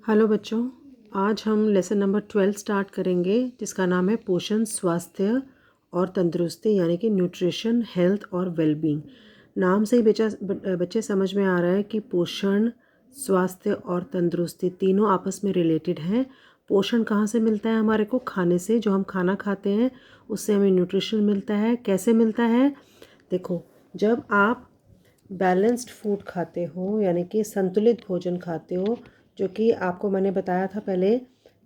Hello बच्चों, आज हम लेसन नंबर 12 स्टार्ट करेंगे जिसका नाम है पोषण, स्वास्थ्य और तंदुरुस्ती यानी कि न्यूट्रिशन, हेल्थ और वेलबींग। नाम से ही बच्चे समझ में आ रहा है कि पोषण, स्वास्थ्य और तंदुरुस्ती तीनों आपस में रिलेटेड हैं। पोषण कहाँ से मिलता है? हमारे को खाने से। जो हम खाना खाते हैं उससे हमें न्यूट्रिशन मिलता है। कैसे मिलता है? देखो, जब आप बैलेंस्ड फूड खाते हो यानी कि संतुलित भोजन खाते हो, जो कि आपको मैंने बताया था पहले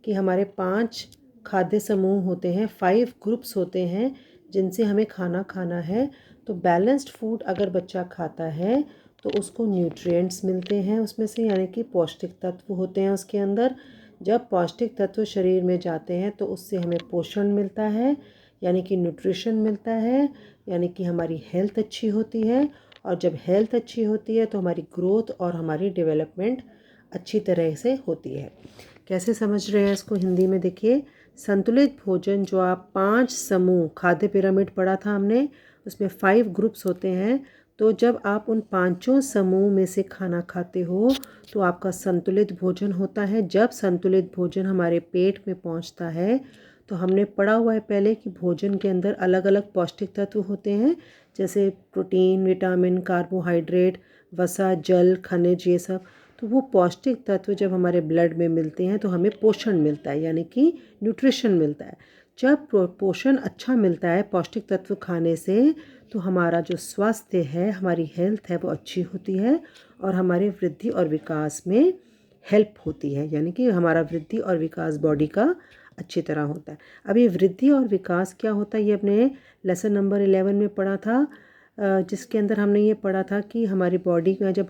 कि हमारे 5 खाद्य समूह होते हैं, 5 ग्रुप्स होते हैं जिनसे हमें खाना खाना है। तो बैलेंस्ड फूड अगर बच्चा खाता है तो उसको न्यूट्रिएंट्स मिलते हैं उसमें से, यानी कि पौष्टिक तत्व होते हैं उसके अंदर। जब पौष्टिक तत्व शरीर में जाते हैं तो उससे हमें पोषण मिलता है यानी कि न्यूट्रिशन मिलता है, यानी कि हमारी हेल्थ अच्छी होती है। और जब हेल्थ अच्छी होती है तो हमारी ग्रोथ और हमारी डेवलपमेंट अच्छी तरह से होती है। कैसे समझ रहे हैं इसको हिंदी में? देखिए, संतुलित भोजन जो आप 5 समूह, खाद्य पिरामिड पढ़ा था हमने, उसमें 5 ग्रुप्स होते हैं। तो जब आप उन 5 समूह में से खाना खाते हो तो आपका संतुलित भोजन होता है। जब संतुलित भोजन हमारे पेट में पहुंचता है तो हमने पढ़ा हुआ है पहले कि भोजन के अंदर अलग अलग पौष्टिक तत्व होते हैं, जैसे प्रोटीन, विटामिन, कार्बोहाइड्रेट, वसा, जल, खनिज, ये सब। तो वो पौष्टिक तत्व जब हमारे ब्लड में मिलते हैं तो हमें पोषण मिलता है यानी कि न्यूट्रिशन मिलता है। जब पोषण अच्छा मिलता है पौष्टिक तत्व खाने से तो हमारा जो स्वास्थ्य है, हमारी हेल्थ है, वो अच्छी होती है और हमारे वृद्धि और विकास में हेल्प होती है, यानी कि हमारा वृद्धि और विकास बॉडी का अच्छी तरह होता है। अब ये वृद्धि और विकास क्या होता है, ये अपने लेसन नंबर 11 में पढ़ा था, जिसके अंदर हमने ये पढ़ा था कि हमारी बॉडी का जब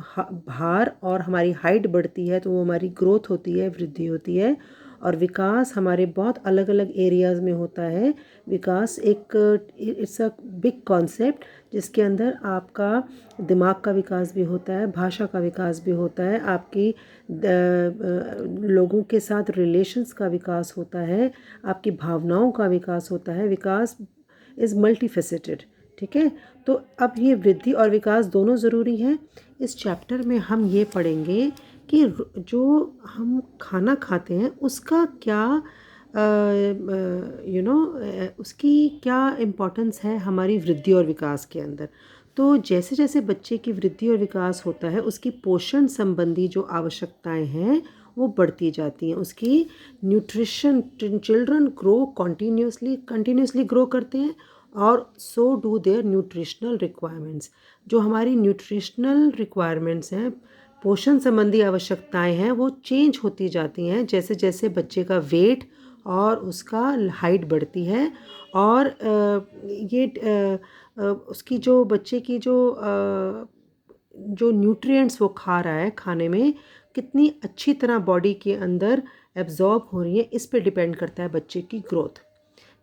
भार और हमारी हाइट बढ़ती है तो वो हमारी ग्रोथ होती है, वृद्धि होती है। और विकास हमारे बहुत अलग अलग एरियाज़ में होता है। विकास एक इट्स अ बिग कॉन्सेप्ट जिसके अंदर आपका दिमाग का विकास भी होता है, भाषा का विकास भी होता है, आपकी लोगों के साथ रिलेशंस का विकास होता है, आपकी भावनाओं का विकास होता है। विकास इज़ मल्टीफेसेटेड। ठीक है, तो अब ये वृद्धि और विकास दोनों ज़रूरी हैं। इस चैप्टर में हम ये पढ़ेंगे कि जो हम खाना खाते हैं उसका क्या उसकी क्या इम्पोर्टेंस है हमारी वृद्धि और विकास के अंदर। तो जैसे जैसे बच्चे की वृद्धि और विकास होता है उसकी पोषण संबंधी जो आवश्यकताएं हैं वो बढ़ती जाती हैं। उसकी nutrition, children grow continuously grow करते हैं और so do their nutritional requirements. जो हमारी न्यूट्रिशनल रिक्वायरमेंट्स हैं, पोषण संबंधी आवश्यकताएं हैं, वो चेंज होती जाती हैं जैसे जैसे बच्चे का वेट और उसका हाइट बढ़ती है। और उसकी जो बच्चे की जो न्यूट्रिएंट्स वो खा रहा है, खाने में कितनी अच्छी तरह बॉडी के अंदर एब्जॉर्ब हो रही है, इस पे डिपेंड करता है बच्चे की ग्रोथ।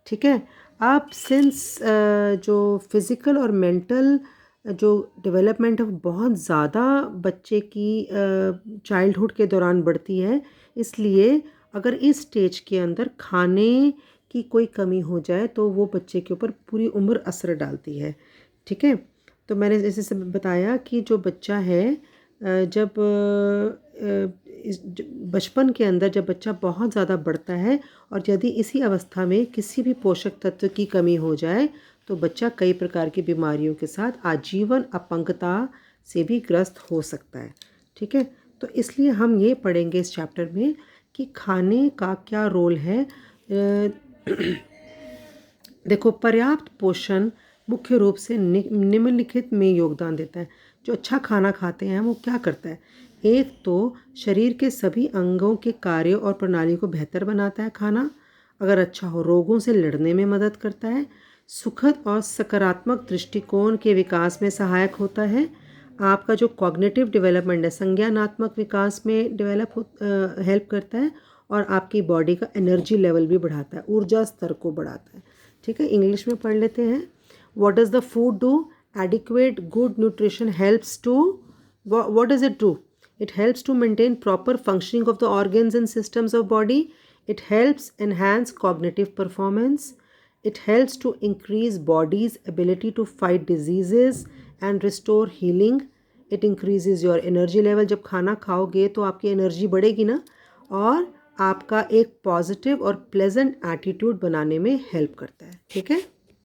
ठीक है, आप सिंस जो फिज़िकल और मेंटल जो डेवलपमेंट है वो बहुत ज़्यादा बच्चे की चाइल्डहुड के दौरान बढ़ती है, इसलिए अगर इस स्टेज के अंदर खाने की कोई कमी हो जाए तो वो बच्चे के ऊपर पूरी उम्र असर डालती है। ठीक है, तो मैंने जैसे बताया कि जो बच्चा है जब बचपन के अंदर जब बच्चा बहुत ज़्यादा बढ़ता है और यदि इसी अवस्था में किसी भी पोषक तत्व की कमी हो जाए तो बच्चा कई प्रकार की बीमारियों के साथ आजीवन अपंगता से भी ग्रस्त हो सकता है। ठीक है, तो इसलिए हम ये पढ़ेंगे इस चैप्टर में कि खाने का क्या रोल है। देखो, पर्याप्त पोषण मुख्य रूप से निम्नलिखित में योगदान देता है। जो अच्छा खाना खाते हैं वो क्या करता है? एक तो शरीर के सभी अंगों के कार्य और प्रणाली को बेहतर बनाता है खाना। अगर अच्छा हो, रोगों से लड़ने में मदद करता है। सुखद और सकारात्मक दृष्टिकोण के विकास में सहायक होता है। आपका जो कॉग्निटिव डेवलपमेंट है, संज्ञानात्मक विकास में हेल्प करता है। और आपकी बॉडी का एनर्जी लेवल भी बढ़ाता है, ऊर्जा स्तर को बढ़ाता है। ठीक है, इंग्लिश में पढ़ लेते हैं। What does the food do? Adequate good nutrition helps to, what does it do? It helps to maintain proper functioning of the organs and systems of body. It helps enhance cognitive performance. It helps to increase body's ability to fight diseases and restore healing. It increases your energy level. जब खाना खाओगे तो आपकी energy बढ़ेगी ना, और आपका एक पॉजिटिव और प्लेजेंट एटीट्यूड बनाने में हेल्प करता है। ठीक है।